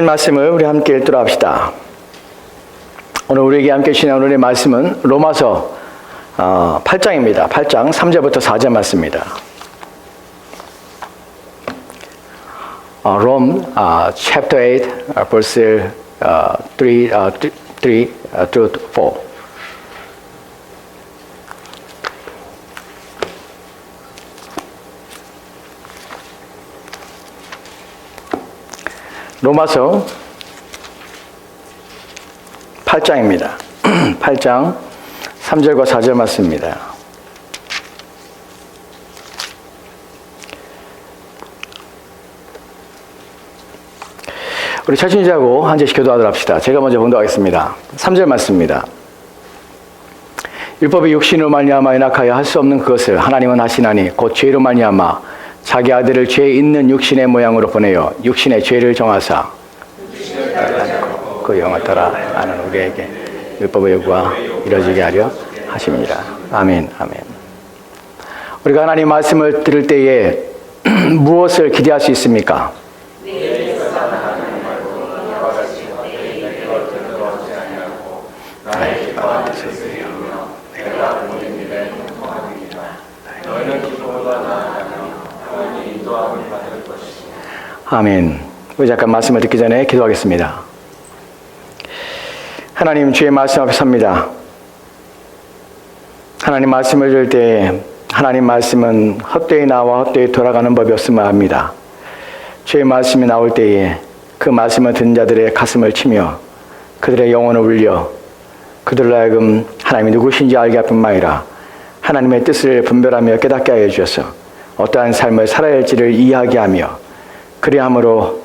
말씀을 우리 함께 읽도록 합시다. 오늘 우리에게 함께 주시는 오늘의 말씀은 로마서 8장입니다. 8장 3절부터 4절 말씀입니다. Rome chapter 8 verse 3 through 4. 로마서 8장입니다. 8장 3절과 4절 말씀입니다. 우리 철신자고 한 절씩 기도하도록 합시다. 제가 먼저 봉독하겠습니다. 3절 말씀입니다. 율법이 육신으로 말미암아 연약하여 할 수 없는 그것을 하나님은 하시나니 곧 죄로 말미암아 자기 아들을 죄 있는 육신의 모양으로 보내어 육신의 죄를 정하사 그 영을 따라 하는 우리에게 율법의 요구가 이루어지게 하려 하십니다. 아멘. 아멘. 우리가 하나님 말씀을 들을 때에 무엇을 기대할 수 있습니까? 아멘. 우리 잠깐 말씀을 듣기 전에 기도하겠습니다. 하나님, 주의 말씀 앞에 섭니다. 하나님 말씀을 들을 때 하나님 말씀은 헛되이 나와 헛되이 돌아가는 법이 없음을 압니다. 주의 말씀이 나올 때에 그 말씀을 듣는 자들의 가슴을 치며 그들의 영혼을 울려 그들로 하여금 하나님이 누구신지 알게 할 뿐만 아니라 하나님의 뜻을 분별하며 깨닫게 하여 주셔서 어떠한 삶을 살아야 할지를 이해하게 하며 그리함으로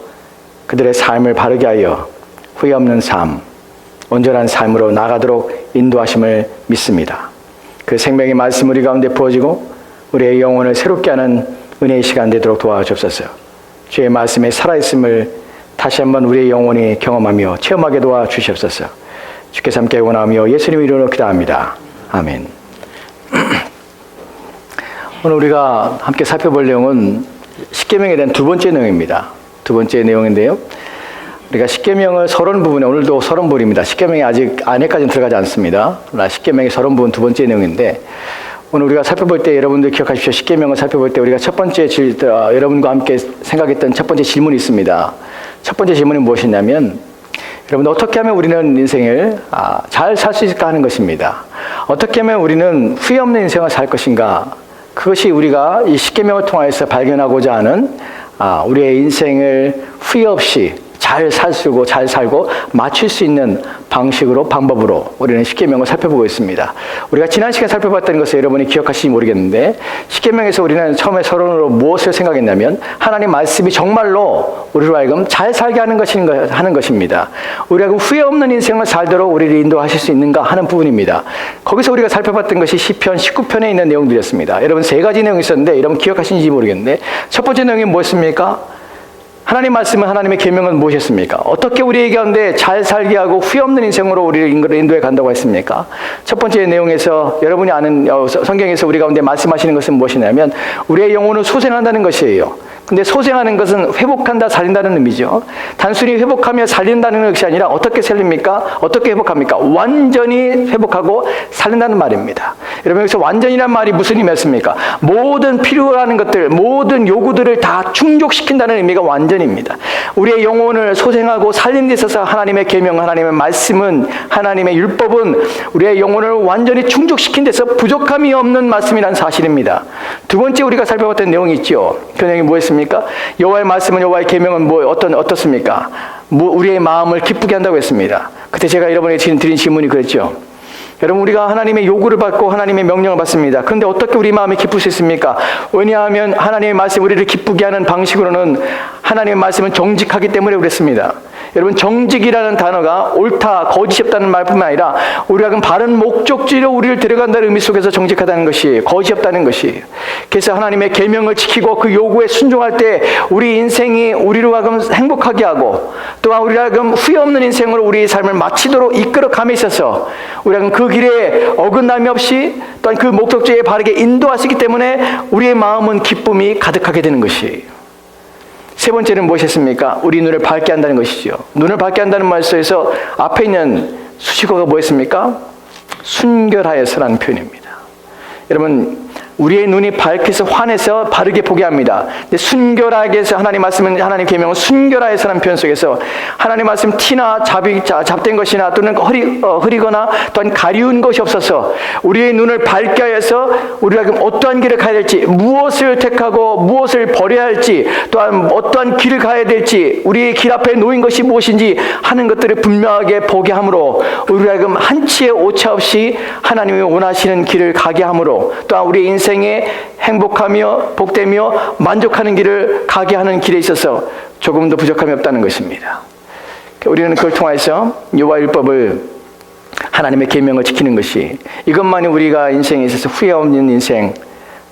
그들의 삶을 바르게 하여 후회 없는 삶, 온전한 삶으로 나가도록 인도하심을 믿습니다. 그 생명의 말씀 우리 가운데 부어지고 우리의 영혼을 새롭게 하는 은혜의 시간 되도록 도와주옵소서. 주의 말씀에 살아있음을 다시 한번 우리의 영혼이 경험하며 체험하게 도와주시옵소서. 주께서 함께 원하며 예수님 이름으로 기도합니다. 아멘. 오늘 우리가 함께 살펴볼 내용은 십계명에 대한 두 번째 내용입니다. 두 번째 내용인데요. 우리가 십계명을 서론 부분에 오늘도 서론 부분입니다. 십계명이 아직 안에까지는 들어가지 않습니다. 그러나 십계명의 서론 부분 두 번째 내용인데 오늘 우리가 살펴볼 때 여러분들 기억하십시오. 십계명을 살펴볼 때 우리가 첫 번째 여러분과 함께 생각했던 첫 번째 질문이 있습니다. 첫 번째 질문이 무엇이냐면 여러분 어떻게 하면 우리는 인생을 잘 살 수 있을까 하는 것입니다. 어떻게 하면 우리는 후회 없는 인생을 살 것인가? 그것이 우리가 이 십계명을 통해서 발견하고자 하는 우리의 인생을 후회 없이 잘 살고 맞출 수 있는 방식으로 방법으로 우리는 십계명을 살펴보고 있습니다. 우리가 지난 시간에 살펴봤던 것을 여러분이 기억하실지 모르겠는데 십계명에서 우리는 처음에 서론으로 무엇을 생각했냐면 하나님 말씀이 정말로 우리로 하여금 잘 살게 하는 것입니다. 우리가 후회 없는 인생을 살도록 우리를 인도하실 수 있는가 하는 부분입니다. 거기서 우리가 살펴봤던 것이 시편 19편에 있는 내용들이었습니다. 여러분 세 가지 내용이 있었는데 여러분 기억하시는지 모르겠는데 첫 번째 내용이 무엇입니까? 하나님 말씀은 하나님의 계명은 무엇이었습니까? 어떻게 우리에게 가운데 잘 살게 하고 후회 없는 인생으로 우리를 인도해 간다고 했습니까? 첫 번째 내용에서 여러분이 아는 성경에서 우리 가운데 말씀하시는 것은 무엇이냐면 우리의 영혼을 소생한다는 것이에요. 근데 소생하는 것은 회복한다, 살린다는 의미죠. 단순히 회복하며 살린다는 것이 아니라 어떻게 살립니까? 어떻게 회복합니까? 완전히 회복하고 살린다는 말입니다. 여러분 여기서 완전이란 말이 무슨 의미였습니까? 모든 필요한 것들, 모든 요구들을 다 충족시킨다는 의미가 완전입니다. 우리의 영혼을 소생하고 살린 데 있어서 하나님의 계명, 하나님의 말씀은, 하나님의 율법은 우리의 영혼을 완전히 충족시킨 데서 부족함이 없는 말씀이라는 사실입니다. 두 번째 우리가 살펴봤던 내용이 있죠. 그 내용이 무엇입니까? 여호와의 말씀은 여호와의 계명은 어떻습니까? 우리의 마음을 기쁘게 한다고 했습니다. 그때 제가 여러분에게 드린 질문이 그랬죠. 여러분 우리가 하나님의 요구를 받고 하나님의 명령을 받습니다. 그런데 어떻게 우리 마음이 기쁠 수 있습니까? 왜냐하면 하나님의 말씀이 우리를 기쁘게 하는 방식으로는 하나님의 말씀은 정직하기 때문에 그랬습니다. 여러분 정직이라는 단어가 옳다, 거짓이 없다는 말뿐만 아니라 우리가 그럼 바른 목적지로 우리를 데려간다는 의미 속에서 정직하다는 것이 거짓이 없다는 것이. 그래서 하나님의 계명을 지키고 그 요구에 순종할 때 우리 인생이 우리로 하여금 행복하게 하고 또한 우리로 하여금 후회 없는 인생으로 우리의 삶을 마치도록 이끌어감에 있어서 우리가 그 길에 어긋남이 없이 또한 그 목적지에 바르게 인도하시기 때문에 우리의 마음은 기쁨이 가득하게 되는 것이에요. 세 번째는 무엇이었습니까? 우리 눈을 밝게 한다는 것이죠. 눈을 밝게 한다는 말씀에서 앞에 있는 수식어가 뭐였습니까? 순결하여서라는 표현입니다. 여러분, 우리의 눈이 밝게서 환해서 바르게 보게 합니다. 근데 순결하게 해서 하나님 말씀은, 하나님 계명은 순결하여서라는 표현 속에서 하나님 말씀 티나 잡된 것이나 또는 흐리거나 또한 가리운 것이 없어서 우리의 눈을 밝게 하여서 우리가 그럼 어떠한 길을 가야 될지, 무엇을 택하고 무엇을 버려야 할지, 또한 어떠한 길을 가야 될지, 우리의 길 앞에 놓인 것이 무엇인지 하는 것들을 분명하게 보게 함으로 우리가 그럼 한치의 오차 없이 하나님이 원하시는 길을 가게 함으로 또한 우리의 인생에 행복하며 복되며 만족하는 길을 가게 하는 길에 있어서 조금도 부족함이 없다는 것입니다. 우리는 그걸 통해서 여호와 율법을, 하나님의 계명을 지키는 것이, 이것만이 우리가 인생에 있어서 후회 없는 인생,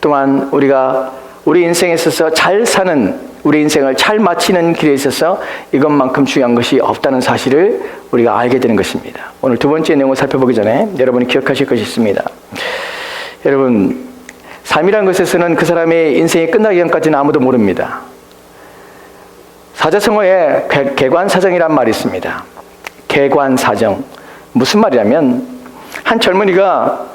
또한 우리가 우리 인생에 있어서 잘 사는, 우리 인생을 잘 마치는 길에 있어서 이것만큼 중요한 것이 없다는 사실을 우리가 알게 되는 것입니다. 오늘 두 번째 내용을 살펴보기 전에 여러분이 기억하실 것이 있습니다. 여러분, 삶이라는 것에서는 그 사람의 인생이 끝나기 전까지는 아무도 모릅니다. 사자성어에 개관사정이란 말이 있습니다. 개관사정. 무슨 말이냐면, 한 젊은이가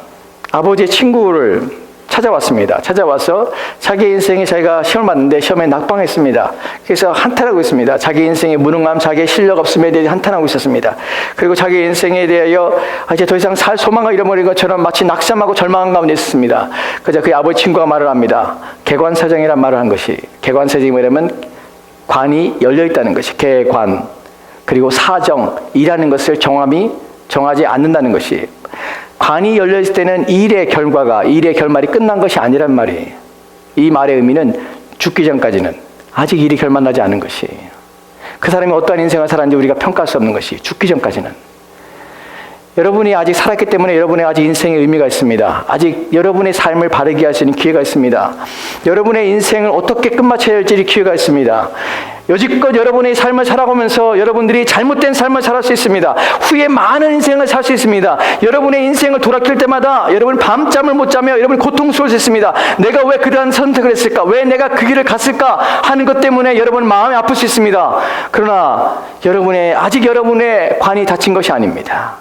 아버지의 친구를 찾아왔습니다. 찾아와서 자기 인생에 자기가 시험을 봤는데 시험에 낙방했습니다. 그래서 한탄하고 있습니다. 자기 인생의 무능함, 자기의 실력 없음에 대해 한탄하고 있었습니다. 그리고 자기 인생에 대하여 이제 더 이상 살 소망을 잃어버린 것처럼 마치 낙심하고 절망한 가운데 있었습니다. 그래서 그의 아버지 친구가 말을 합니다. 개관사정이란 말을 한 것이, 개관사정이 뭐냐면 관이 열려 있다는 것이, 개관, 그리고 사정이라는 것을 정하지 않는다는 것이, 관이 열려있을 때는 일의 결말이 끝난 것이 아니란 말이에요. 이 말의 의미는 죽기 전까지는 아직 일이 결말나지 않은 것이에요. 그 사람이 어떠한 인생을 살았는지 우리가 평가할 수 없는 것이, 죽기 전까지는. 여러분이 아직 살았기 때문에 여러분의 아직 인생의 의미가 있습니다. 아직 여러분의 삶을 바르게 할 수 있는 기회가 있습니다. 여러분의 인생을 어떻게 끝마쳐야 할지 기회가 있습니다. 여지껏 여러분의 삶을 살아가면서 여러분들이 잘못된 삶을 살 수 있습니다. 후에 많은 인생을 살 수 있습니다. 여러분의 인생을 돌아킬 때마다 여러분 밤잠을 못 자며 여러분이 고통스러울 수 있습니다. 내가 왜 그러한 선택을 했을까? 왜 내가 그 길을 갔을까? 하는 것 때문에 여러분 마음이 아플 수 있습니다. 그러나 아직 여러분의 관이 닫힌 것이 아닙니다.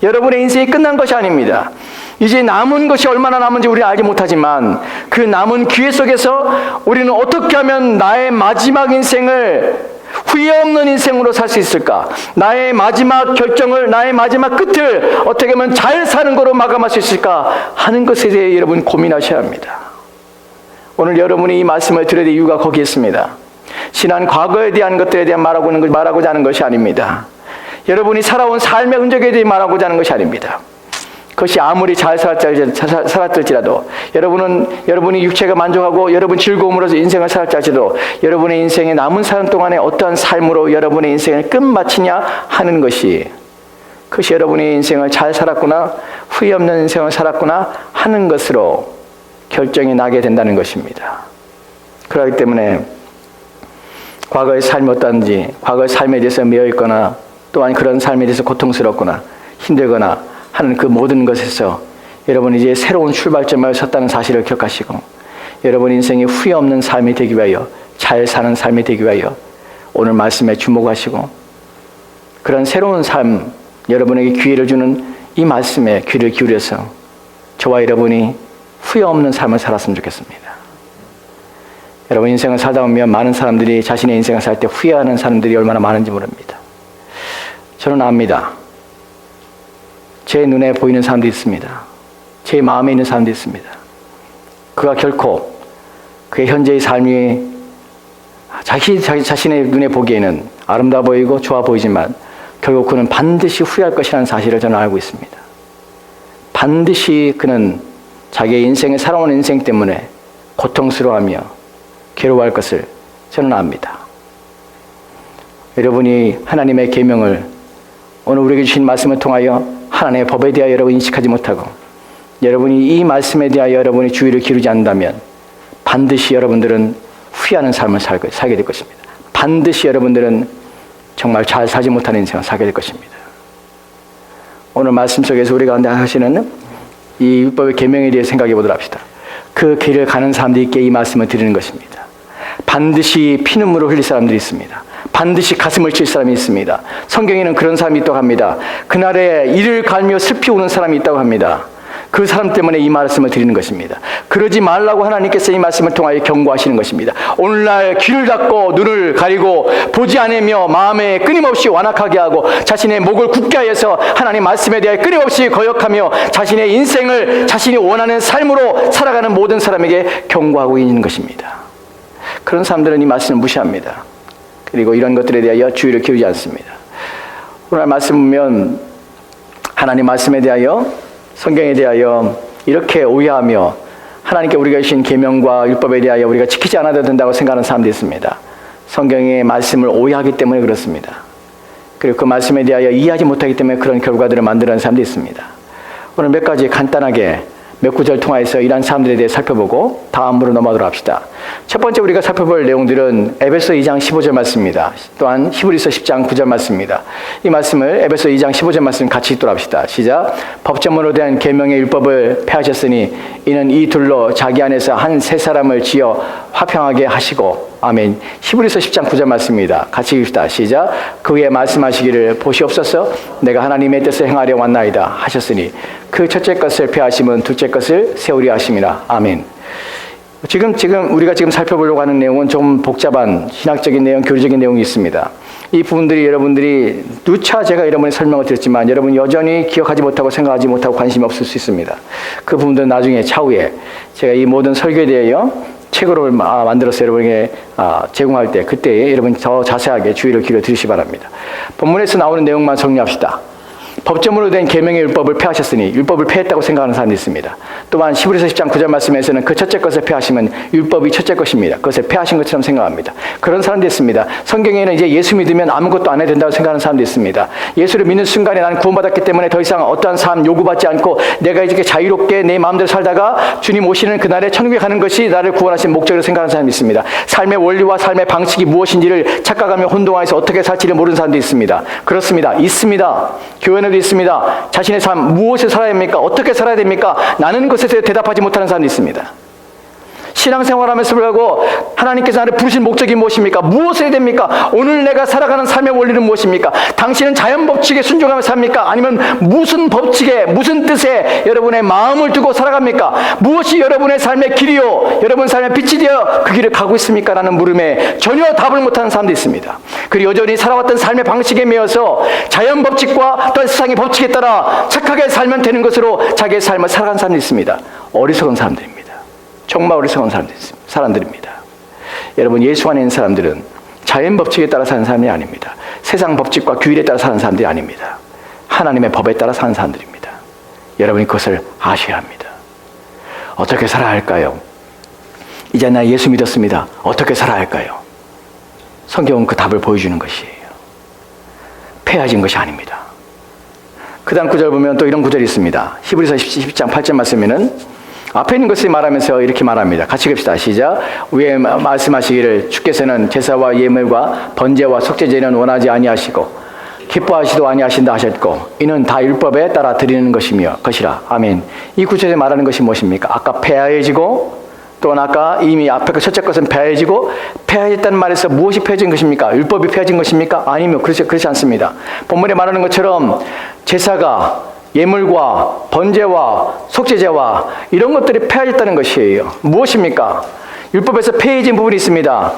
여러분의 인생이 끝난 것이 아닙니다. 이제 남은 것이 얼마나 남은지 우리는 알지 못하지만 그 남은 기회 속에서 우리는 어떻게 하면 나의 마지막 인생을 후회 없는 인생으로 살 수 있을까? 나의 마지막 결정을, 나의 마지막 끝을 어떻게 하면 잘 사는 거로 마감할 수 있을까? 하는 것에 대해 여러분 고민하셔야 합니다. 오늘 여러분이 이 말씀을 들어야 될 이유가 거기에 있습니다. 지난 과거에 대한 것들에 대한 말하고자 하는 것이 아닙니다. 여러분이 살아온 삶의 흔적에 대해 말하고자 하는 것이 아닙니다. 그것이 아무리 잘 살았을지라도 여러분이 육체가 만족하고 여러분 즐거움으로서 인생을 살았을지라도 여러분의 인생의 남은 사람 동안에 어떠한 삶으로 여러분의 인생을 끝마치냐 하는 것이, 그것이 여러분의 인생을 잘 살았구나, 후회 없는 인생을 살았구나 하는 것으로 결정이 나게 된다는 것입니다. 그렇기 때문에 과거의 삶이 어떤지, 과거의 삶에 대해서 매여있거나 또한 그런 삶에 대해서 고통스럽거나 힘들거나 하는 그 모든 것에서 여러분이 이제 새로운 출발점을 섰다는 사실을 기억하시고, 여러분 인생이 후회 없는 삶이 되기 위하여, 잘 사는 삶이 되기 위하여 오늘 말씀에 주목하시고, 그런 새로운 삶, 여러분에게 기회를 주는 이 말씀에 귀를 기울여서 저와 여러분이 후회 없는 삶을 살았으면 좋겠습니다. 여러분 인생을 살다 보면 많은 사람들이 자신의 인생을 살 때 후회하는 사람들이 얼마나 많은지 모릅니다. 저는 압니다. 제 눈에 보이는 사람도 있습니다. 제 마음에 있는 사람도 있습니다. 그가 결코 그의 현재의 삶이 자신의 눈에 보기에는 아름다워 보이고 좋아 보이지만 결국 그는 반드시 후회할 것이라는 사실을 저는 알고 있습니다. 반드시 그는 자기의 인생을 살아온 인생 때문에 고통스러워하며 괴로워할 것을 저는 압니다. 여러분이 하나님의 계명을, 오늘 우리에게 주신 말씀을 통하여 하나님의 법에 대하여 여러분이 인식하지 못하고 여러분이 이 말씀에 대하여 여러분이 주의를 기울이지 않는다면 반드시 여러분들은 후회하는 삶을 살게 될 것입니다. 반드시 여러분들은 정말 잘 살지 못하는 인생을 살게 될 것입니다. 오늘 말씀 속에서 우리가 하시는 이 율법의 계명에 대해 생각해 보도록 합시다. 그 길을 가는 사람들께 이 말씀을 드리는 것입니다. 반드시 피눈물을 흘릴 사람들이 있습니다. 반드시 가슴을 칠 사람이 있습니다. 성경에는 그런 사람이 있다고 합니다. 그날에 이를 갈며 슬피 우는 사람이 있다고 합니다. 그 사람 때문에 이 말씀을 드리는 것입니다. 그러지 말라고 하나님께서 이 말씀을 통하여 경고하시는 것입니다. 오늘날 귀를 닫고 눈을 가리고 보지 않으며 마음에 끊임없이 완악하게 하고 자신의 목을 굳게 하여서 하나님 말씀에 대해 끊임없이 거역하며 자신의 인생을 자신이 원하는 삶으로 살아가는 모든 사람에게 경고하고 있는 것입니다. 그런 사람들은 이 말씀을 무시합니다. 그리고 이런 것들에 대하여 주의를 기울이지 않습니다. 오늘 말씀 보면 하나님 말씀에 대하여 성경에 대하여 이렇게 오해하며 하나님께 우리가 주신 계명과 율법에 대하여 우리가 지키지 않아도 된다고 생각하는 사람들이 있습니다. 성경의 말씀을 오해하기 때문에 그렇습니다. 그리고 그 말씀에 대하여 이해하지 못하기 때문에 그런 결과들을 만들어내는 사람들이 있습니다. 오늘 몇 가지 간단하게 몇 구절 통해서 이러한 사람들에 대해 살펴보고 다음으로 넘어가도록 합시다. 첫 번째 우리가 살펴볼 내용들은 에베소 2장 15절 말씀입니다. 또한 히브리서 10장 9절 말씀입니다. 이 말씀을 에베소 2장 15절 말씀 같이 읽도록 합시다. 시작. 법조문으로 된 계명의 율법을 폐하셨으니 이는 이 둘로 자기 안에서 한 세 사람을 지어 화평하게 하시고 아멘. 히브리서 10장 9절 말씀입니다. 같이 읽읍시다. 시작. 그 후에 말씀하시기를 보시옵소서 내가 하나님의 뜻을 행하려 왔나이다 하셨으니 그 첫째 것을 폐하심은 둘째 것을 세우려 하심이라. 아멘. 지금 우리가 살펴보려고 하는 내용은 좀 복잡한 신학적인 내용, 교리적인 내용이 있습니다. 이 부분들이 여러분들이 누차 제가 여러분의 설명을 드렸지만 여러분 여전히 기억하지 못하고 생각하지 못하고 관심이 없을 수 있습니다. 그 부분들은 나중에 차후에 제가 이 모든 설교에 대하여 책으로 만들어서 여러분에게 제공할 때 그때 여러분 더 자세하게 주의를 기울여 드리시기 바랍니다. 본문에서 나오는 내용만 정리합시다. 법조문으로 된 계명의 율법을 폐하셨으니 율법을 폐했다고 생각하는 사람이 있습니다. 또한 히브리서 10장 9절 말씀에서는 그 첫째 것을 폐하시면 율법이 첫째 것입니다. 그것을 폐하신 것처럼 생각합니다. 그런 사람도 있습니다. 성경에는 이제 예수 믿으면 아무것도 안 해도 된다고 생각하는 사람도 있습니다. 예수를 믿는 순간에 나는 구원받았기 때문에 더 이상 어떠한 삶 요구받지 않고 내가 이렇게 자유롭게 내 마음대로 살다가 주님 오시는 그날에 천국에 가는 것이 나를 구원하신 목적으로 생각하는 사람이 있습니다. 삶의 원리와 삶의 방식이 무엇인지를 착각하며 혼동하여서 어떻게 살지를 모르는 사람도 있습니다. 그렇습니다. 있습니다. 교회는 있습니다. 자신의 삶 무엇을 살아야 됩니까? 어떻게 살아야 됩니까? 나는 것에 대해 대답하지 못하는 사람이 있습니다. 신앙생활하면서 불구하고 하나님께서 나를 부르신 목적이 무엇입니까? 무엇을 해야 됩니까? 오늘 내가 살아가는 삶의 원리는 무엇입니까? 당신은 자연 법칙에 순종하며 삽니까? 아니면 무슨 법칙에 무슨 뜻에 여러분의 마음을 두고 살아갑니까? 무엇이 여러분의 삶의 길이요 여러분 삶의 빛이 되어 그 길을 가고 있습니까? 라는 물음에 전혀 답을 못하는 사람도 있습니다. 그리고 여전히 살아왔던 삶의 방식에 매여서 자연 법칙과 또 세상의 법칙에 따라 착하게 살면 되는 것으로 자기의 삶을 살아가는 사람도 있습니다. 어리석은 사람들입니다. 정말 어리석은 사람들입니다. 여러분 예수 안에 있는 사람들은 자연 법칙에 따라 사는 사람이 아닙니다. 세상 법칙과 규율에 따라 사는 사람들이 아닙니다. 하나님의 법에 따라 사는 사람들입니다. 여러분이 그것을 아셔야 합니다. 어떻게 살아야 할까요? 이제 나 예수 믿었습니다. 어떻게 살아야 할까요? 성경은 그 답을 보여주는 것이에요. 폐하진 것이 아닙니다. 그 다음 구절 보면 또 이런 구절이 있습니다. 히브리서 10장 8절 말씀에는 앞에 있는 것을 말하면서 이렇게 말합니다. 같이 읽읍시다. 시작. 위에 말씀하시기를 주께서는 제사와 예물과 번제와 속죄제는 원하지 아니하시고 기뻐하시도 아니하신다 하셨고 이는 다 율법에 따라 드리는 것이라. 아멘. 이 구절에 말하는 것이 무엇입니까? 아까 폐하여지고 또는 아까 이미 앞에 그 첫째 것은 폐하여지고 폐하였다는 말에서 무엇이 폐해진 것입니까? 율법이 폐해진 것입니까? 아니면 그렇지 않습니다. 본문에 말하는 것처럼 제사가 예물과 번제와 속죄제와 이런 것들이 폐해졌다는 것이에요. 무엇입니까? 율법에서 폐해진 부분이 있습니다.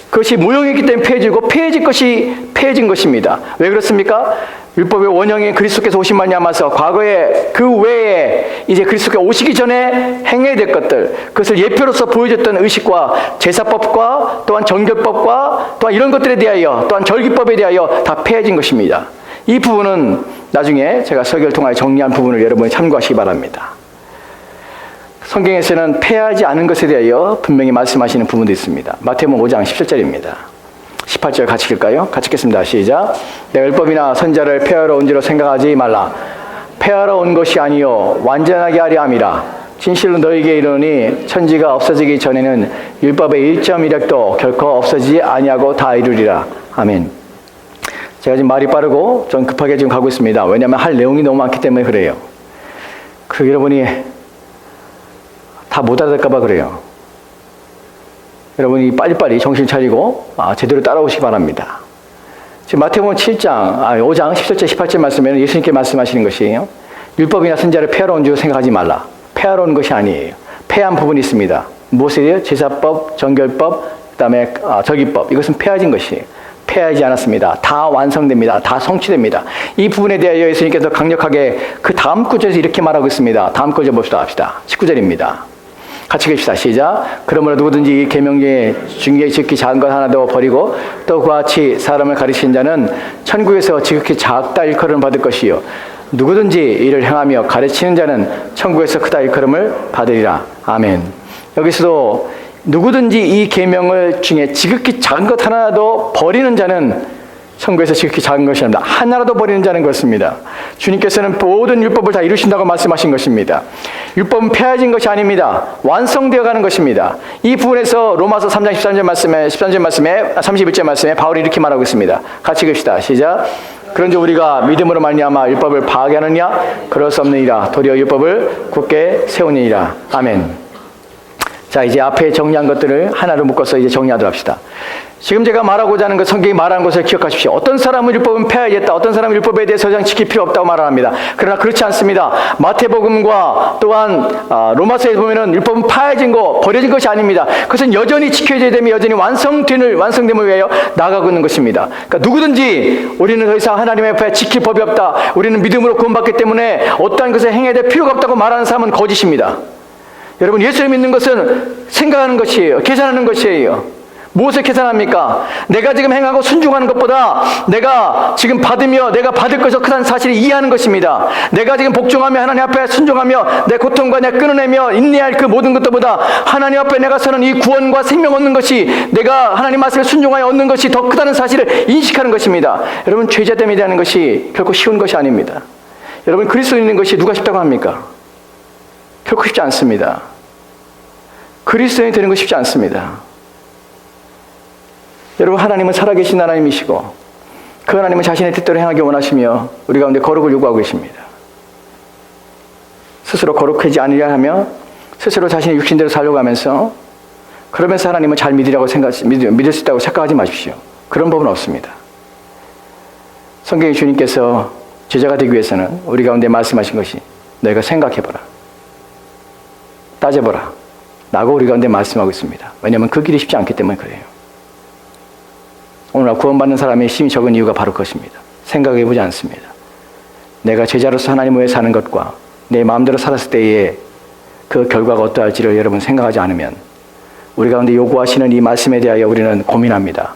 그것이 무용했기 때문에 폐해지고 폐해진 것이 폐해진 것입니다. 왜 그렇습니까? 율법의 원형인 그리스도께서 오신 말미암아서 과거에 그 외에 이제 그리스도께서 오시기 전에 행해야 될 것들 그것을 예표로서 보여줬던 의식과 제사법과 또한 정결법과 또한 이런 것들에 대하여 또한 절기법에 대하여 다 폐해진 것입니다. 이 부분은 나중에 제가 설교를 통하여 정리한 부분을 여러분이 참고하시기 바랍니다. 성경에서는 폐하지 않은 것에 대하여 분명히 말씀하시는 부분도 있습니다. 마태복음 5장 17절입니다. 18절 같이 읽을까요? 같이 읽겠습니다. 시작. 내가 율법이나 선지자를 폐하러 온 줄로 생각하지 말라. 폐하러 온 것이 아니요 완전하게 하려 함이라. 진실로 너희에게 이르노니 천지가 없어지기 전에는 율법의 1.1획도 결코 없어지지 아니하고 다 이루리라. 아멘. 제가 지금 말이 빠르고 좀 급하게 지금 가고 있습니다. 왜냐하면 할 내용이 너무 많기 때문에 그래요. 그리고 여러분이 다 못 알아들을까 봐 그래요. 여러분이 빨리빨리 정신 차리고 제대로 따라오시기 바랍니다. 지금 마태복음 5장 17절 18절 말씀에는 예수님께 말씀하시는 것이에요. 율법이나 선지자를 폐하러 온 줄 생각하지 말라. 폐하러 온 것이 아니에요. 폐한 부분이 있습니다. 무엇이에요? 제사법, 정결법, 그 다음에 절기법. 이것은 폐하진 것이에요. 폐하지 않았습니다. 다 완성됩니다. 다 성취됩니다. 이 부분에 대하여 예수님께서 강력하게 그 다음 구절에서 이렇게 말하고 있습니다. 다음 구절 합시다. 19절입니다. 같이 읽읍시다. 시작. 그러므로 누구든지 이 계명 중에 지극히 작은 것 하나도 버리고 또 그와 같이 사람을 가르치는 자는 천국에서 지극히 작다 일컬음을 받을 것이요 누구든지 이를 행하며 가르치는 자는 천국에서 크다 일컬음을 받으리라. 아멘. 여기서도 누구든지 이 계명을 중에 지극히 작은 것 하나도 버리는 자는 천국에서 지극히 작은 것이 아닙니다. 하나라도 버리는 자는 그렇습니다. 주님께서는 모든 율법을 다 이루신다고 말씀하신 것입니다. 율법은 폐하진 것이 아닙니다. 완성되어 가는 것입니다. 이 부분에서 로마서 3장 13절 말씀에 31절 말씀에 바울이 이렇게 말하고 있습니다. 같이 읽읍시다. 시작. 그런즉 우리가 믿음으로 말미암아 율법을 파괴하느냐? 그럴 수 없느니라. 도리어 율법을 굳게 세우느니라. 아멘. 자, 이제 앞에 정리한 것들을 하나로 묶어서 이제 정리하도록 합시다. 지금 제가 말하고자 하는 것, 성경이 말하는 것을 기억하십시오. 어떤 사람은 율법은 폐하겠다. 어떤 사람은 율법에 대해서 더 이상 지킬 필요 없다고 말합니다. 그러나 그렇지 않습니다. 마태복음과 또한 로마서에 보면은 율법은 파해진 거, 버려진 것이 아닙니다. 그것은 여전히 지켜져야 되며 여전히 완성됨을 위하여 나아가고 있는 것입니다. 그러니까 누구든지 우리는 더 이상 하나님의 앞에 지킬 법이 없다. 우리는 믿음으로 구원받기 때문에 어떠한 것을 행해야 될 필요가 없다고 말하는 사람은 거짓입니다. 여러분, 예수를 믿는 것은 생각하는 것이에요. 계산하는 것이에요. 무엇을 계산합니까? 내가 지금 행하고 순종하는 것보다 내가 지금 받으며 내가 받을 것이 크다는 사실을 이해하는 것입니다. 내가 지금 복종하며 하나님 앞에 순종하며 내 고통과 내가 끊어내며 인내할 그 모든 것들보다 하나님 앞에 내가 서는 이 구원과 생명 얻는 것이 내가 하나님 말씀에 순종하여 얻는 것이 더 크다는 사실을 인식하는 것입니다. 여러분, 죄자 때문에 하는 것이 결코 쉬운 것이 아닙니다. 여러분, 그리스도인 있는 것이 누가 쉽다고 합니까? 결코 쉽지 않습니다. 그리스도인이 되는 것이 쉽지 않습니다. 여러분, 하나님은 살아계신 하나님이시고 그 하나님은 자신의 뜻대로 행하기 원하시며 우리 가운데 거룩을 요구하고 계십니다. 스스로 거룩하지 않으려 하며 스스로 자신의 육신대로 살려고 하면서 그러면서 하나님은 잘 믿을 수 있다고 착각하지 마십시오. 그런 법은 없습니다. 성경의 주님께서 제자가 되기 위해서는 우리 가운데 말씀하신 것이 너희가 생각해보라, 따져보라 라고 우리 가운데 말씀하고 있습니다. 왜냐하면 그 길이 쉽지 않기 때문에 그래요. 오늘날 구원받는 사람의 힘이 적은 이유가 바로 그것입니다. 생각해보지 않습니다. 내가 제자로서 하나님 외에 사는 것과 내 마음대로 살았을 때의 그 결과가 어떠할지를 여러분 생각하지 않으면 우리 가운데 요구하시는 이 말씀에 대하여 우리는 고민합니다.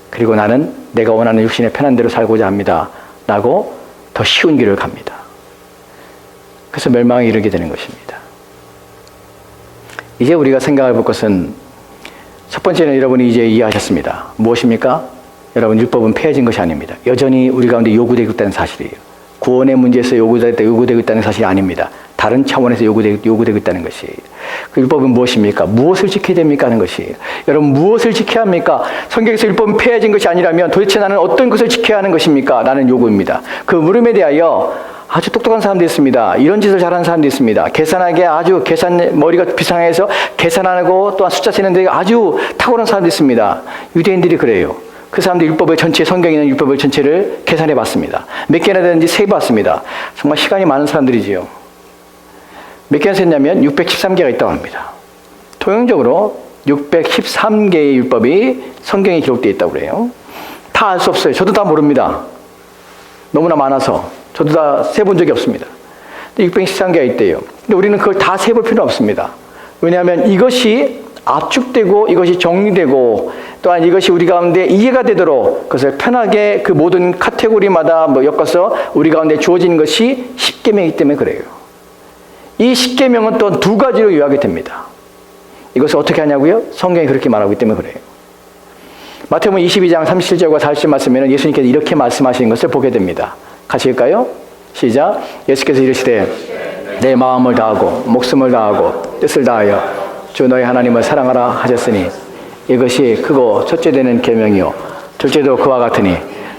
그리고 나는 내가 원하는 육신의 편한 대로 살고자 합니다 라고 더 쉬운 길을 갑니다. 그래서 멸망에 이르게 되는 것입니다. 이제 우리가 생각해 볼 것은 첫 번째는 여러분이 이제 이해하셨습니다. 무엇입니까? 여러분, 율법은 폐해진 것이 아닙니다. 여전히 우리 가운데 요구되고 있다는 사실이에요. 구원의 문제에서 요구되고 있다는 사실이 아닙니다. 다른 차원에서 요구되고 있다는 것이에요. 그 율법은 무엇입니까? 무엇을 지켜야 됩니까? 하는 것이에요. 여러분, 무엇을 지켜야 합니까? 성경에서 율법은 폐해진 것이 아니라면 도대체 나는 어떤 것을 지켜야 하는 것입니까? 라는 요구입니다. 그 물음에 대하여 아주 똑똑한 사람도 있습니다. 이런 짓을 잘하는 사람도 있습니다. 계산하게 아주 머리가 비상해서 계산하고 또한 숫자 세는 데 아주 탁월한 사람도 있습니다. 유대인들이 그래요. 그 사람들 율법의 전체, 성경에 있는 율법의 전체를 계산해 봤습니다. 몇 개나 되는지 세 봤습니다. 정말 시간이 많은 사람들이지요. 몇 개나 셌냐면 613개가 있다고 합니다. 통용적으로 613개의 율법이 성경에 기록되어 있다고 그래요. 다 알 수 없어요. 저도 다 모릅니다. 너무나 많아서 저도 다 세본 적이 없습니다. 613개가 있대요. 근데 우리는 그걸 다 세볼 필요는 없습니다. 왜냐하면 이것이 압축되고 이것이 정리되고 또한 이것이 우리 가운데 이해가 되도록 그것을 편하게 그 모든 카테고리마다 엮어서 우리 가운데 주어진 것이 십계명이기 때문에 그래요. 이 십계명은 또 두 가지로 요약이 됩니다. 이것을 어떻게 하냐고요? 성경이 그렇게 말하고 있기 때문에 그래요. 마태복음 22장 37절과 40절 말씀에는 예수님께서 이렇게 말씀하시는 것을 보게 됩니다. 같이 읽을까요? 시작. 예수께서 이르시되 내 마음을 다하고 목숨을 다하고 뜻을 다하여 주 너희 하나님을 사랑하라 하셨으니 이것이 크고 첫째 되는 계명이요 둘째도 그와 같으니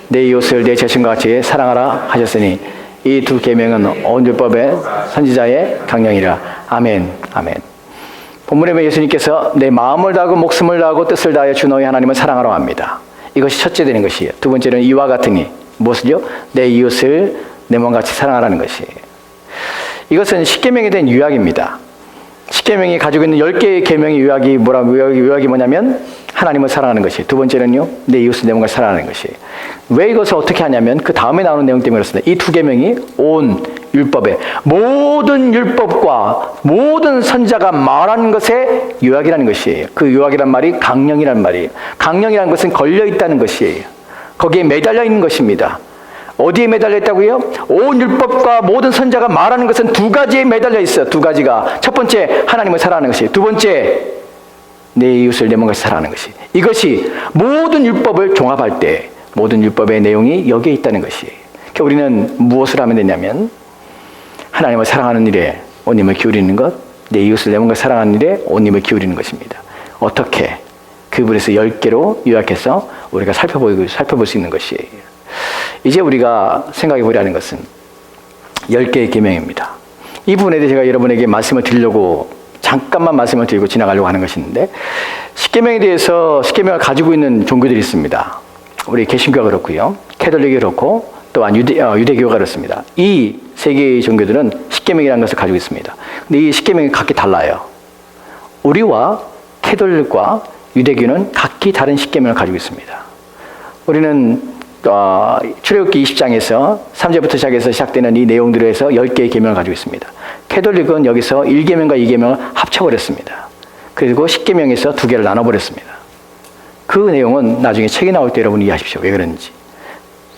내 이웃을 내 자신과 같이 사랑하라 하셨으니 이 두 계명은 온 율법의 선지자의 강령이라. 아멘. 아멘. 본문에 보면 예수님께서 내 마음을 다하고 목숨을 다하고 뜻을 다하여 주 너희 하나님을 사랑하라고 합니다. 이것이 첫째 되는 것이에요. 두 번째는 이와 같으니 무엇을요? 내 이웃을 내 몸같이 사랑하라는 것이에요. 이것은 십계명에 대한 요약입니다. 십계명이 가지고 있는 10개의 계명의 요약이 뭐냐면 하나님을 사랑하는 것이에요. 두 번째는요, 내 이웃을 내 몸같이 사랑하는 것이에요. 왜 이것을 어떻게 하냐면 그 다음에 나오는 내용 때문에 그렇습니다. 이 두 계명이 온 율법의 모든 율법과 모든 선자가 말한 것의 요약이라는 것이에요. 그 요약이란 말이 강령이란 말이에요. 강령이라는 것은 걸려 있다는 것이에요. 거기에 매달려 있는 것입니다. 어디에 매달려 있다고요? 온 율법과 모든 선자가 말하는 것은 두 가지에 매달려 있어요. 두 가지가. 첫 번째, 하나님을 사랑하는 것이에요. 두 번째, 내 이웃을 내 몸같이 사랑하는 것이. 이것이 모든 율법을 종합할 때 모든 율법의 내용이 여기에 있다는 것이에요. 그러니까 우리는 무엇을 하면 되냐면 하나님을 사랑하는 일에 온 힘을 기울이는 것, 내 이웃을 내 몸같이 사랑하는 일에 온 힘을 기울이는 것입니다. 어떻게? 그 부분에서 10개로 요약해서 우리가 살펴볼 수 있는 것이에요. 이제 우리가 생각해 보려는 것은 10개의 계명입니다. 이 부분에 대해 제가 여러분에게 말씀을 드리려고 잠깐만 말씀을 드리고 지나가려고 하는 것이 있는데, 십계명에 대해서 십계명을 가지고 있는 종교들이 있습니다. 우리 개신교가 그렇고요, 캐톨릭이 그렇고 또한 유대교가 그렇습니다. 이 세 개의 종교들은 십계명이라는 것을 가지고 있습니다. 근데 이 십계명이 각기 달라요. 우리와 캐톨릭과 유대교는 각기 다른 십계명을 가지고 있습니다. 우리는 출애굽기 20장에서 3절부터 시작되는 이 내용들에서 10개의 계명을 가지고 있습니다. 캐톨릭은 여기서 1계명과 2계명을 합쳐버렸습니다. 그리고 10계명에서 2개를 나눠버렸습니다. 그 내용은 나중에 책이 나올 때 여러분이 이해하십시오. 왜 그런지.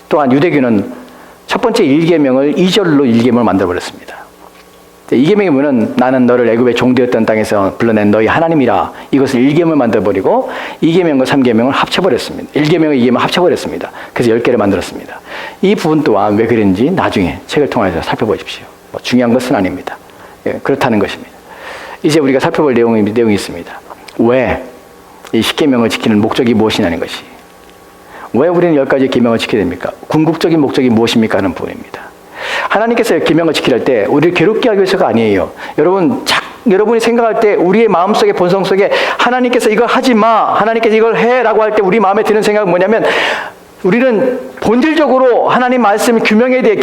또한 유대교는 첫 번째 1계명을 2절로 1계명을 만들어버렸습니다. 2계명이 뭐냐면 나는 너를 애굽의 종되었던 땅에서 불러낸 너희 하나님이라, 이것을 1계명을 만들어버리고 2계명과 3계명을 합쳐버렸습니다. 1계명과 2계명을 합쳐버렸습니다. 그래서 10개를 만들었습니다. 이 부분 또한 왜 그런지 나중에 책을 통해서 살펴보십시오. 중요한 것은 아닙니다. 그렇다는 것입니다. 이제 우리가 살펴볼 내용이 있습니다. 왜 이 10계명을 지키는 목적이 무엇이냐는 것이, 왜 우리는 10가지 계명을 지켜야 됩니까? 궁극적인 목적이 무엇입니까? 하는 부분입니다. 하나님께서 계명을 지키려 때 우리를 괴롭게 하기 위해서가 아니에요. 여러분이 생각할 때 우리의 마음속에 본성 속에 하나님께서 이걸 하지 마, 하나님께서 이걸 해라고 할 때 우리 마음에 드는 생각은 뭐냐면, 우리는 본질적으로 하나님 말씀 규명에 대해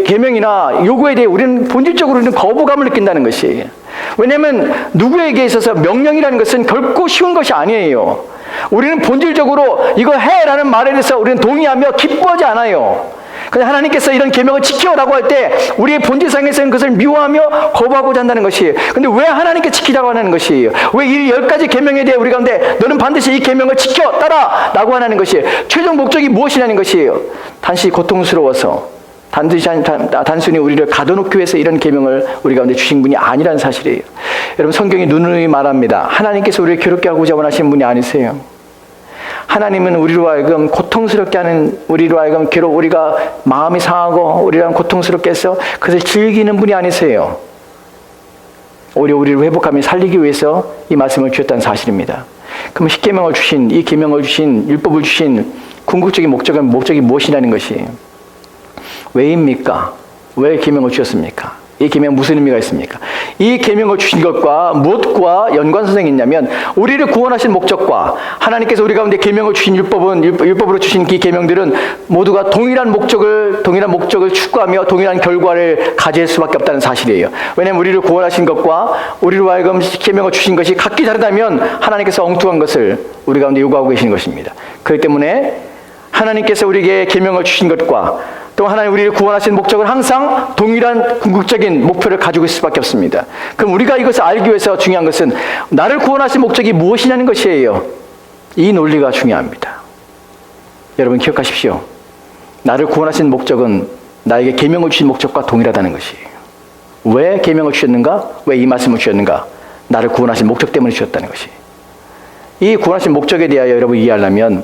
계명이나 요구에 대해 우리는 본질적으로는 거부감을 느낀다는 것이에요. 왜냐하면 누구에게 있어서 명령이라는 것은 결코 쉬운 것이 아니에요. 우리는 본질적으로 이거 해라는 말에 대해서 우리는 동의하며 기뻐하지 않아요. 그냥 하나님께서 이런 계명을 지켜라고 할 때 우리의 본질상에서는 그것을 미워하며 거부하고자 한다는 것이에요. 근데 왜 하나님께 지키라고 하는 것이에요? 왜 이 10가지 계명에 대해 우리 가운데 너는 반드시 이 계명을 지켜 따라라고 하는 것이에요? 최종 목적이 무엇이냐는 것이에요. 단지 고통스러워서 단순히 우리를 가둬놓기 위해서 이런 계명을 우리 가운데 주신 분이 아니라는 사실이에요. 여러분, 성경이 누누이 말합니다. 하나님께서 우리를 괴롭게 하고자 원하시는 분이 아니세요. 하나님은 우리로 하여금 고통스럽게 하는, 우리로 하여금 우리가 마음이 상하고 우리랑 고통스럽게 해서 그것을 즐기는 분이 아니세요. 오히려 우리를 회복하며 살리기 위해서 이 말씀을 주셨다는 사실입니다. 그럼 십계명을 주신, 이 계명을 주신, 율법을 주신 궁극적인 목적이 무엇이라는 것이, 왜입니까? 왜 계명을 주셨습니까? 이 계명 무슨 의미가 있습니까? 이 계명을 주신 것과 무엇과 연관성이 있냐면, 우리를 구원하신 목적과 하나님께서 우리 가운데 계명을 주신 율법으로 주신 이 계명들은 모두가 동일한 목적을 추구하며 동일한 결과를 가질 수밖에 없다는 사실이에요. 왜냐하면 우리를 구원하신 것과 우리로 하여금 계명을 주신 것이 각기 다르다면 하나님께서 엉뚱한 것을 우리 가운데 요구하고 계시는 것입니다. 그렇기 때문에 하나님께서 우리에게 계명을 주신 것과 또 하나님 우리를 구원하신 목적을 항상 동일한 궁극적인 목표를 가지고 있을 수밖에 없습니다. 그럼 우리가 이것을 알기 위해서 중요한 것은 나를 구원하신 목적이 무엇이냐는 것이에요. 이 논리가 중요합니다. 여러분 기억하십시오. 나를 구원하신 목적은 나에게 계명을 주신 목적과 동일하다는 것이에요. 왜 계명을 주셨는가? 왜 이 말씀을 주셨는가? 나를 구원하신 목적 때문에 주셨다는 것이. 이 구원하신 목적에 대하여 여러분이 이해하려면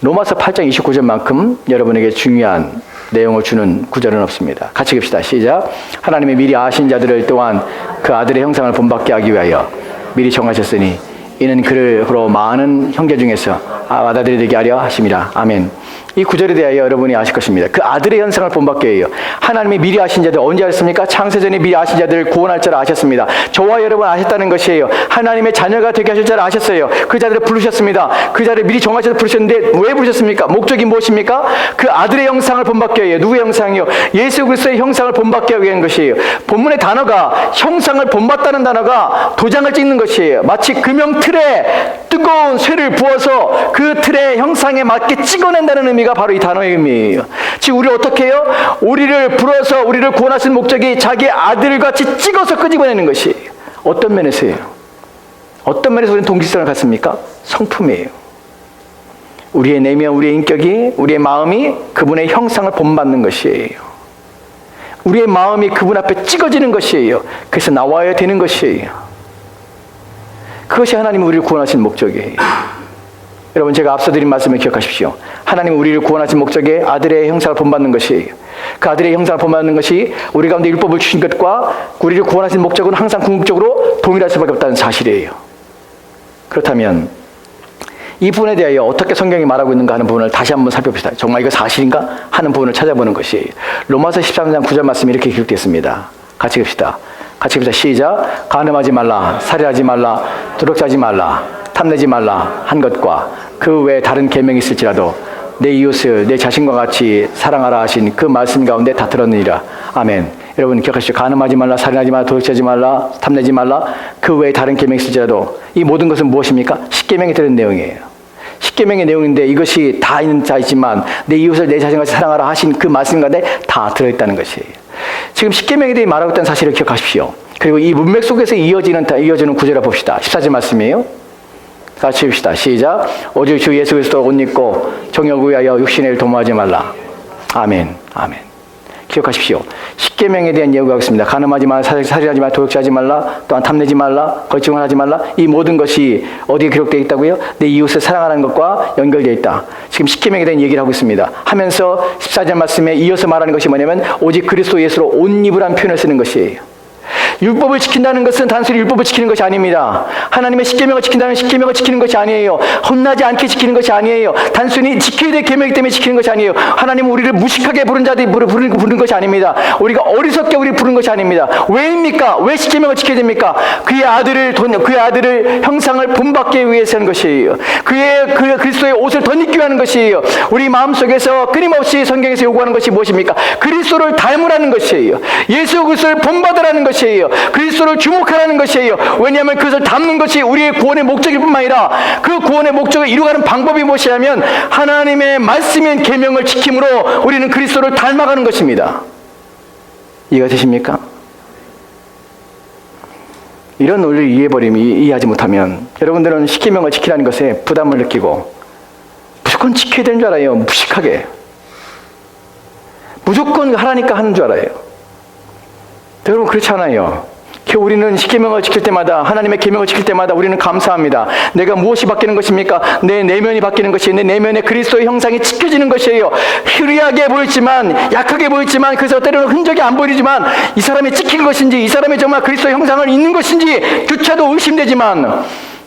로마서 8장 29절만큼 여러분에게 중요한 내용을 주는 구절은 없습니다. 같이 읽읍시다. 시작. 하나님의 미리 아신 자들을 또한 그 아들의 형상을 본받게 하기 위하여 미리 정하셨으니 이는 그를 많은 형제 중에서 받아들이게 하려 하심이라. 아멘. 이 구절에 대하여 여러분이 아실 것입니다. 그 아들의 현상을 본받게 해요. 하나님이 미리 아신 자들 언제 아셨습니까? 창세전에 미리 아신 자들을 구원할 줄 아셨습니다. 저와 여러분 아셨다는 것이에요. 하나님의 자녀가 되게 하실 줄 아셨어요. 그 자들을 부르셨습니다. 그 자들을 미리 정하셔서 부르셨는데 왜 부르셨습니까? 목적이 무엇입니까? 그 아들의 형상을 본받게 해요. 누구의 형상이요? 예수 그리스도의 형상을 본받게 하기 위한 것이에요. 본문의 단어가 형상을 본받다는 단어가 도장을 찍는 것이에요. 마치 금형 틀에 뜨거운 쇠를 부어서 그 틀의 형상에 맞게 찍어낸다는 의미가 바로 이 단어의 의미예요. 즉 우리 어떻게 해요? 우리를 불어서 우리를 구원하신 목적이 자기 아들같이 찍어서 끄집어내는 것이에요. 어떤 면에서요? 어떤 면에서 우리는 동질성을 갖습니까? 성품이에요. 우리의 내면, 우리의 인격이, 우리의 마음이 그분의 형상을 본받는 것이에요. 우리의 마음이 그분 앞에 찍어지는 것이에요. 그래서 나와야 되는 것이에요. 그것이 하나님이 우리를 구원하신 목적이에요. 여러분 제가 앞서 드린 말씀을 기억하십시오. 하나님은 우리를 구원하신 목적에 아들의 형상을 본받는 것이에요. 그 아들의 형상을 본받는 것이 우리 가운데 율법을 주신 것과 우리를 구원하신 목적은 항상 궁극적으로 동일할 수밖에 없다는 사실이에요. 그렇다면 이 부분에 대하여 어떻게 성경이 말하고 있는가 하는 부분을 다시 한번 살펴봅시다. 정말 이거 사실인가 하는 부분을 찾아보는 것이에요. 로마서 13장 9절 말씀이 이렇게 기록되어 있습니다. 같이 봅시다. 같이 봅시다. 시작. 간음하지 말라, 살해하지 말라, 도둑질하지 말라, 탐내지 말라 한 것과 그 외에 다른 계명이 있을지라도 내 이웃을 내 자신과 같이 사랑하라 하신 그 말씀 가운데 다 들었느니라. 아멘. 여러분 기억하시죠? 간음하지 말라, 살인하지 말라, 도둑질하지 말라, 탐내지 말라 그 외에 다른 계명이 있을지라도 이 모든 것은 무엇입니까? 십계명에 들은 내용이에요. 십계명의 내용인데 이것이 다 있지만 내 이웃을 내 자신과 같이 사랑하라 하신 그 말씀 가운데 다 들어있다는 것이에요. 지금 십계명에 대해 말하고 있다는 사실을 기억하십시오. 그리고 이 문맥 속에서 이어지는 구절을 봅시다. 14절 말씀이에요. 같이 봅시다. 시작. 오직 주 예수 그리스도를 옷 입고 정욕을 위하여 육신의 일을 도모하지 말라. 아멘. 아멘. 기억하십시오. 십계명에 대한 예고가 있습니다. 간음하지 말라, 살인하지 말라, 도둑질하지 말라, 또한 탐내지 말라, 거짓말 하지 말라. 이 모든 것이 어디에 기록되어 있다고요? 내 이웃을 사랑하는 것과 연결되어 있다. 지금 십계명에 대한 얘기를 하고 있습니다. 하면서 14절 말씀에 이어서 말하는 것이 뭐냐면 오직 그리스도 예수로 옷 입으라는 표현을 쓰는 것이에요. 율법을 지킨다는 것은 단순히 율법을 지키는 것이 아닙니다. 하나님의 십계명을 지킨다는 십계명을 지키는 것이 아니에요. 혼나지 않게 지키는 것이 아니에요. 단순히 지켜야 될 계명이기 때문에 지키는 것이 아니에요. 하나님은 우리를 무식하게 부른 자들이 부르는 것이 아닙니다. 우리가 어리석게 우리를 부른 것이 아닙니다. 왜입니까? 왜 십계명을 지켜야 됩니까? 그의 아들을 형상을 본받기 위해서 하는 것이에요. 그 그리스도의 옷을 덧입기 위한 것이에요. 우리 마음속에서 끊임없이 성경에서 요구하는 것이 무엇입니까? 그리스도를 닮으라는 것이에요. 예수 그리스도를 본받으라는 것이에요. 그리스도를 주목하라는 것이에요. 왜냐하면 그것을 담는 것이 우리의 구원의 목적일 뿐만 아니라 그 구원의 목적을 이루어가는 방법이 무엇이냐면 하나님의 말씀인 계명을 지킴으로 우리는 그리스도를 닮아가는 것입니다. 이해가 되십니까? 이런 논리를 이해하지 못하면 여러분들은 십계명을 지키라는 것에 부담을 느끼고 무조건 지켜야 되는 줄 알아요. 무식하게. 무조건 하라니까 하는 줄 알아요. 여러분 그렇지 않아요. 우리는 십계명을 지킬 때마다 하나님의 계명을 지킬 때마다 우리는 감사합니다. 내가 무엇이 바뀌는 것입니까? 내 내면이 바뀌는 것이에요. 내 내면에 그리스도의 형상이 지켜지는 것이에요. 희리하게 보이지만 약하게 보이지만 그래서 때로는 흔적이 안 보이지만 이 사람이 찍힌 것인지 이 사람이 정말 그리스도의 형상을 있는 것인지 조차도 의심되지만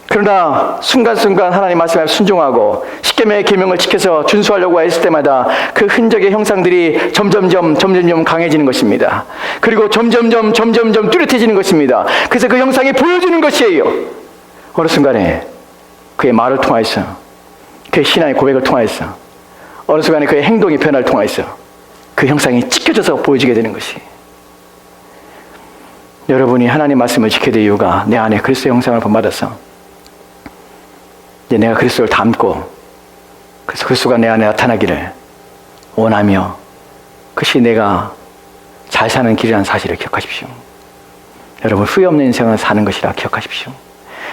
그러나 순간순간 하나님 말씀에 순종하고 십계명의 계명을 지켜서 준수하려고 했을 때마다 그 흔적의 형상들이 점점점 강해지는 것입니다. 그리고 점점점 뚜렷해지는 것입니다. 그래서 그 형상이 보여지는 것이에요. 어느 순간에 그의 말을 통하여서 그의 신앙의 고백을 통하여서 어느 순간에 그의 행동의 변화를 통하여서 그 형상이 찍혀져서 보여지게 되는 것이. 여러분이 하나님 말씀을 지켜야 될 이유가 내 안에 그리스도의 형상을 본받아서 이제 내가 그리스도를 닮고 그래서 그리스도가 내 안에 나타나기를 원하며 그것이 내가 잘 사는 길이라는 사실을 기억하십시오. 여러분 후회 없는 인생을 사는 것이라 기억하십시오.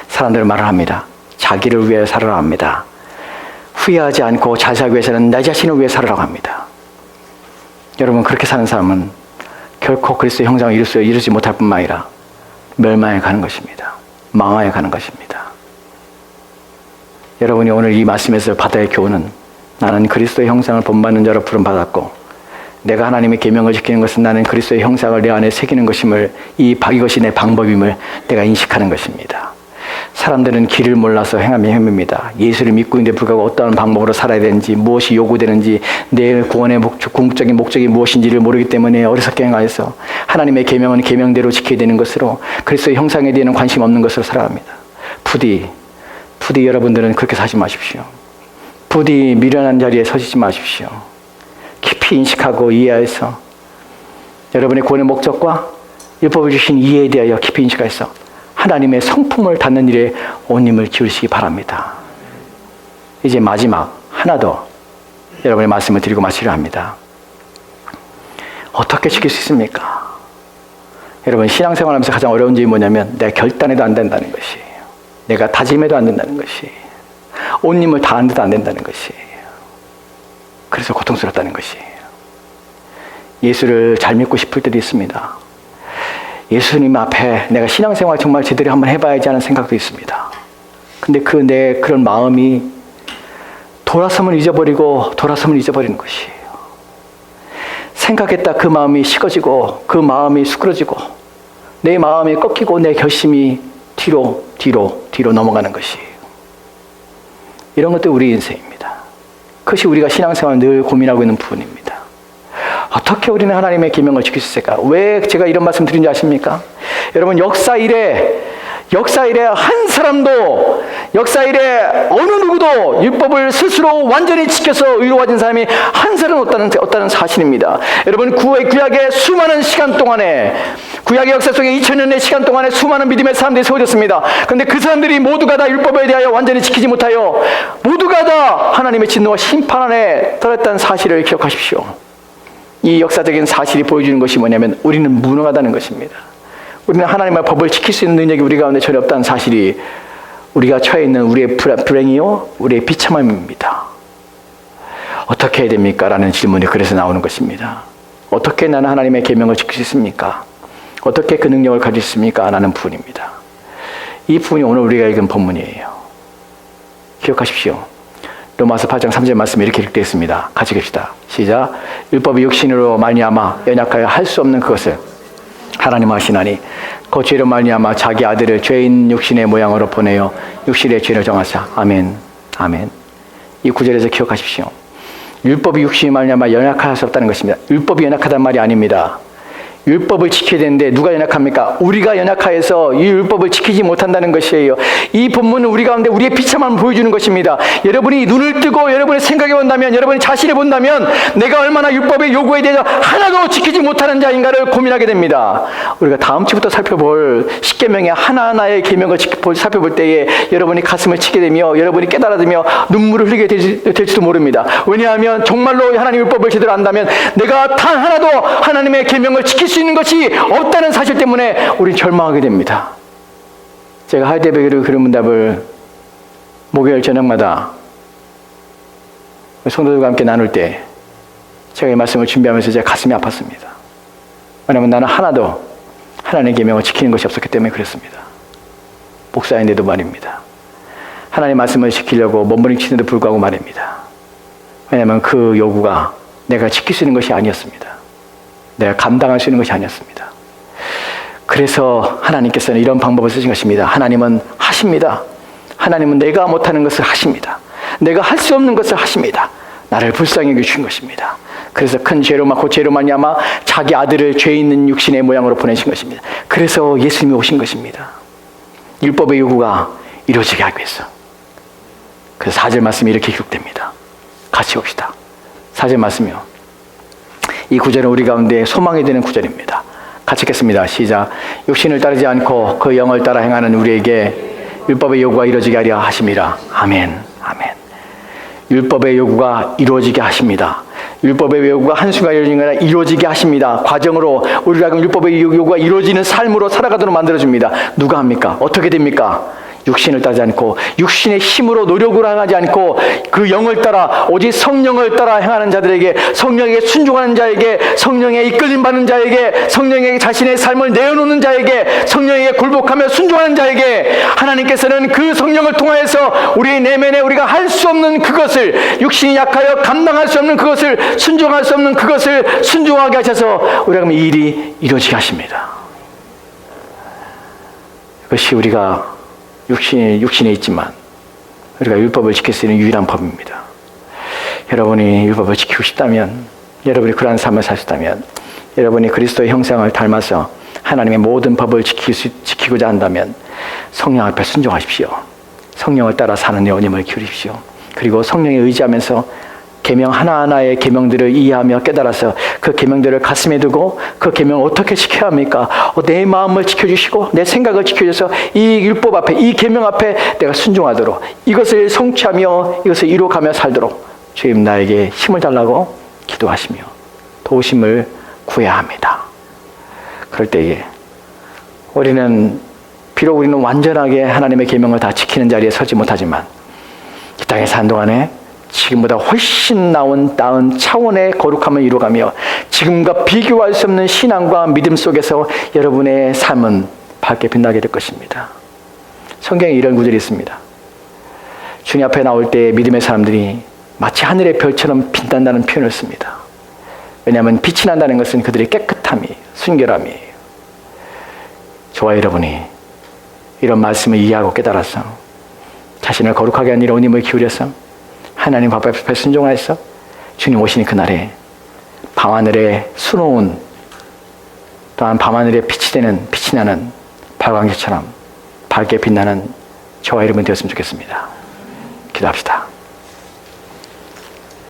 사람들은 말을 합니다. 자기를 위해 살아라 합니다. 후회하지 않고 잘 살기 위해서는 내 자신을 위해 살아라고 합니다. 여러분 그렇게 사는 사람은 결코 그리스도의 형상을 이루지 못할 뿐만 아니라 멸망에 가는 것입니다. 망하에 가는 것입니다. 여러분이 오늘 이 말씀에서 받아야 할 교훈은 나는 그리스도의 형상을 본받는 자로 부름받았고 내가 하나님의 계명을 지키는 것은 나는 그리스도의 형상을 내 안에 새기는 것임을 이것이 내 방법임을 내가 인식하는 것입니다. 사람들은 길을 몰라서 행함이 헤맵니다. 예수를 믿고 있는데 불구하고 어떠한 방법으로 살아야 되는지, 무엇이 요구되는지, 내 구원의 궁극적인 목적이 무엇인지를 모르기 때문에 어리석게 행하여서 하나님의 계명은 계명대로 지켜야 되는 것으로, 그리스도의 형상에 대한 관심 없는 것으로 살아갑니다. 부디 여러분들은 그렇게 사지 마십시오. 부디 미련한 자리에 서시지 마십시오. 깊이 인식하고 이해해서 여러분의 구원의 목적과 율법을 주신 이해에 대하여 깊이 인식해서 하나님의 성품을 닫는 일에 온 힘을 기울이시기 바랍니다. 이제 마지막 하나 더 여러분의 말씀을 드리고 마치려 합니다. 어떻게 지킬 수 있습니까? 여러분, 신앙생활하면서 가장 어려운 점이 뭐냐면 내가 결단해도 안 된다는 것이에요. 내가 다짐해도 안 된다는 것이에요. 온 힘을 다하는데도 안 된다는 것이에요. 그래서 고통스럽다는 것이에요. 예수를 잘 믿고 싶을 때도 있습니다. 예수님 앞에 내가 신앙생활 정말 제대로 한번 해봐야지 하는 생각도 있습니다. 근데 내 그런 마음이 돌아섬을 잊어버리는 것이에요. 생각했다 그 마음이 식어지고 그 마음이 수그러지고 내 마음이 꺾이고 내 결심이 뒤로 넘어가는 것이에요. 이런 것도 우리 인생입니다. 그것이 우리가 신앙생활 늘 고민하고 있는 부분입니다. 어떻게 우리는 하나님의 계명을 지킬 수 있을까? 왜 제가 이런 말씀 드린 줄 아십니까? 여러분, 역사 이래 한 사람도, 역사 이래 어느 누구도 율법을 스스로 완전히 지켜서 의로워진 사람이 한 사람 없다는 사실입니다. 여러분, 구약의 수많은 시간 동안에, 구약의 역사 속에 2000년의 시간 동안에 수많은 믿음의 사람들이 세워졌습니다. 그런데 그 사람들이 모두가 다 율법에 대하여 완전히 지키지 못하여 모두가 다 하나님의 진노와 심판 안에 떨어졌다는 사실을 기억하십시오. 이 역사적인 사실이 보여주는 것이 뭐냐면 우리는 무능하다는 것입니다. 우리는 하나님의 법을 지킬 수 있는 능력이 우리 가운데 전혀 없다는 사실이 우리가 처해 있는 우리의 불행이요, 우리의 비참함입니다. 어떻게 해야 됩니까? 라는 질문이 그래서 나오는 것입니다. 어떻게 나는 하나님의 계명을 지킬 수 있습니까? 어떻게 그 능력을 가질 수 있습니까? 라는 부분입니다. 이 부분이 오늘 우리가 읽은 본문이에요. 기억하십시오. 로마서 8장 3절 말씀이 이렇게 기록되어 있습니다. 같이 읽읍시다. 시작. 율법이 육신으로 말미암아 연약하여 할 수 없는 그것을 하나님 하시나니 그 죄로 말미암아 자기 아들을 죄인 육신의 모양으로 보내어 육신의 죄를 정하사. 아멘. 아멘. 이 구절에서 기억하십시오. 율법이 육신이 말미암아 연약할 수 없다는 것입니다. 율법이 연약하단 말이 아닙니다. 율법을 지켜야 되는데 누가 연약합니까? 우리가 연약하여서 이 율법을 지키지 못한다는 것이에요. 이 본문은 우리 가운데 우리의 비참함을 보여주는 것입니다. 여러분이 눈을 뜨고 여러분의 생각해 본다면, 여러분이 자신을 본다면 내가 얼마나 율법의 요구에 대해서 하나도 지키지 못하는 자인가를 고민하게 됩니다. 우리가 다음 주부터 살펴볼 십계명의 하나하나의 계명을 살펴볼 때에 여러분이 가슴을 치게 되며 여러분이 깨달아들며 눈물을 흘리게 될지도 모릅니다. 왜냐하면 정말로 하나님 율법을 제대로 안다면 내가 단 하나도 하나님의 계명을 지킬 수 있는 것이 없다는 사실 때문에 우리는 절망하게 됩니다. 제가 하이데베게르 근문답을 목요일 저녁마다 성도들과 함께 나눌 때 제가 이 말씀을 준비하면서 제 가슴이 아팠습니다. 왜냐하면 나는 하나도 하나님의 계명을 지키는 것이 없었기 때문에 그랬습니다. 목사인데도 말입니다. 하나님의 말씀을 지키려고 몸부림치는데도 불구하고 말입니다. 왜냐하면 그 요구가 내가 지킬 수 있는 것이 아니었습니다. 내가 감당할 수 있는 것이 아니었습니다. 그래서 하나님께서는 이런 방법을 쓰신 것입니다. 하나님은 하십니다. 하나님은 내가 못하는 것을 하십니다. 내가 할 수 없는 것을 하십니다. 나를 불쌍히 여기신 것입니다. 그래서 큰 죄로 막고 죄로 말미암아 자기 아들을 죄 있는 육신의 모양으로 보내신 것입니다. 그래서 예수님이 오신 것입니다. 율법의 요구가 이루어지게 하기 위해서. 그래서 4절 말씀이 이렇게 기록됩니다. 같이 봅시다. 4절 말씀이요. 이 구절은 우리 가운데 소망이 되는 구절입니다. 같이 읽겠습니다. 시작. 육신을 따르지 않고 그 영을 따라 행하는 우리에게 율법의 요구가 이루어지게 하려 하심이라. 아멘. 아멘. 율법의 요구가 이루어지게 하십니다. 율법의 요구가 한순간에 이루어지는 게 아니라 이루어지게 하십니다. 과정으로 우리가 율법의 요구가 이루어지는 삶으로 살아가도록 만들어줍니다. 누가 합니까? 어떻게 됩니까? 육신을 따르지 않고 육신의 힘으로 노력을 행하지 않고 그 영을 따라 오직 성령을 따라 행하는 자들에게, 성령에게 순종하는 자에게, 성령에 이끌림 받는 자에게, 성령에게 자신의 삶을 내어놓는 자에게, 성령에게 굴복하며 순종하는 자에게 하나님께서는 그 성령을 통하여서 우리의 내면에 우리가 할 수 없는 그것을, 육신이 약하여 감당할 수 없는 그것을, 순종할 수 없는 그것을 순종하게 하셔서 우리가 이 일이 이루어지게 하십니다. 그것이 우리가 육신에 있지만 우리가 율법을 지킬 수 있는 유일한 법입니다. 여러분이 율법을 지키고 싶다면, 여러분이 그러한 삶을 사셨다면, 여러분이 그리스도의 형상을 닮아서 하나님의 모든 법을 지키고자 한다면 성령 앞에 순종하십시오. 성령을 따라 사는 연임을 기울이십시오. 그리고 성령에 의지하면서 계명 하나하나의 계명들을 이해하며 깨달아서 그 계명들을 가슴에 두고 그 계명을 어떻게 지켜야 합니까? 내 마음을 지켜주시고 내 생각을 지켜줘서 이 율법 앞에, 이 계명 앞에 내가 순종하도록, 이것을 성취하며 이것을 이루어가며 살도록 주님 나에게 힘을 달라고 기도하시며 도우심을 구해야 합니다. 그럴 때에 우리는 비록 우리는 완전하게 하나님의 계명을 다 지키는 자리에 서지 못하지만 이 땅에 사는 동안에 지금보다 훨씬 나은 차원의 거룩함을 이루어가며 지금과 비교할 수 없는 신앙과 믿음 속에서 여러분의 삶은 밝게 빛나게 될 것입니다. 성경에 이런 구절이 있습니다. 주님 앞에 나올 때 믿음의 사람들이 마치 하늘의 별처럼 빛난다는 표현을 씁니다. 왜냐하면 빛이 난다는 것은 그들의 깨끗함이, 순결함이에요. 저와 여러분이 이런 말씀을 이해하고 깨달아서 자신을 거룩하게 하는 일에 온힘을 기울여서 하나님 밥 앞에 순종하여서 주님 오시는 그날에 밤하늘에 수놓은, 또한 밤하늘에 빛이 나는 발광기처럼 밝게 빛나는 저와 여러분 되었으면 좋겠습니다. 기도합시다.